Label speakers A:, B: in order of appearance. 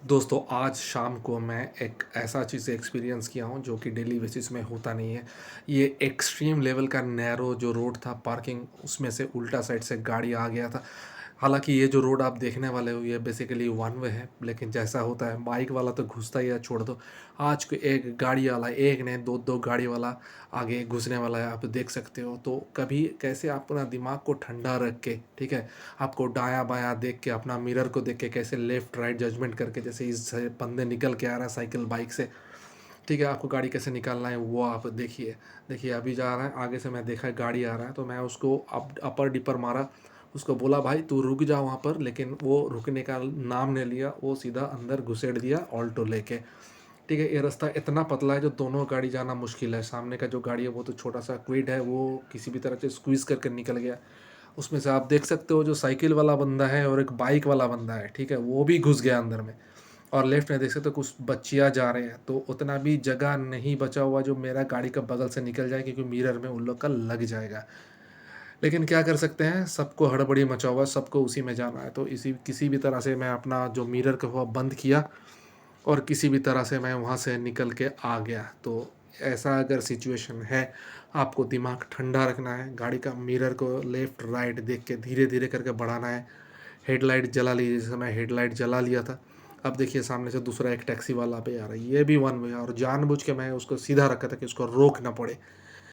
A: दोस्तों, आज शाम को मैं एक ऐसा चीज़ एक्सपीरियंस किया हूँ जो कि डेली बेसिस में होता नहीं है। ये एक्सट्रीम लेवल का नैरो जो रोड था पार्किंग उसमें से उल्टा साइड से गाड़ी आ गया था। हालाँकि ये जो रोड आप देखने वाले हो ये बेसिकली वन वे है, लेकिन जैसा होता है बाइक वाला तो घुसता ही है, छोड़ दो। आज को एक गाड़ी वाला, एक नहीं दो-दो गाड़ी वाला आगे घुसने वाला है, आप देख सकते हो। तो कभी कैसे आप अपना दिमाग को ठंडा रख के, ठीक है, आपको दायाँ-बायाँ देख के, अपना मिरर को देख के कैसे लेफ्ट राइट जजमेंट करके, जैसे इस बंदे निकल के आ रहा है साइकिल बाइक से, ठीक है, आपको गाड़ी कैसे निकालना है वो आप देखिए। देखिए अभी जा रहा है, आगे से मैं देखा गाड़ी आ रहा है तो मैं उसको अपर डिपर मारा, उसको बोला भाई तू रुक जा वहाँ पर, लेकिन वो रुकने का नाम नहीं लिया, वो सीधा अंदर घुसेड़ दिया ऑल्टो लेके। ठीक है, ये रास्ता इतना पतला है जो दोनों गाड़ी जाना मुश्किल है। सामने का जो गाड़ी है वो तो छोटा सा क्विड है, वो किसी भी तरह से स्क्वीज़ करके निकल गया। उसमें से आप देख सकते हो जो साइकिल वाला बंदा है और एक बाइक वाला बंदा है, ठीक है, वो भी घुस गया अंदर में। और लेफ्ट में देख सकते हो कुछ बच्चियाँ जा रहे हैं, तो उतना भी जगह नहीं बचा हुआ जो मेरा गाड़ी का बगल से निकल जाए, क्योंकि मिरर में उन लोग का लग जाएगा। लेकिन क्या कर सकते हैं, सबको हड़बड़ी मचा हुआ है, सबको उसी में जाना है, तो इसी किसी भी तरह से मैं अपना जो मिरर का हुआ बंद किया और किसी भी तरह से मैं वहाँ से निकल के आ गया। तो ऐसा अगर सिचुएशन है, आपको दिमाग ठंडा रखना है, गाड़ी का मिरर को लेफ़्ट राइट देख के धीरे-धीरे करके बढ़ाना है। हेडलाइट जला लीजिए, जैसे मैं हेडलाइट जला लिया था। अब देखिए सामने से दूसरा एक टैक्सी वाला भी आ रहा है, ये भी वन वे है और जानबूझ के मैं उसको सीधा रखा था कि उसको रोक ना पड़े।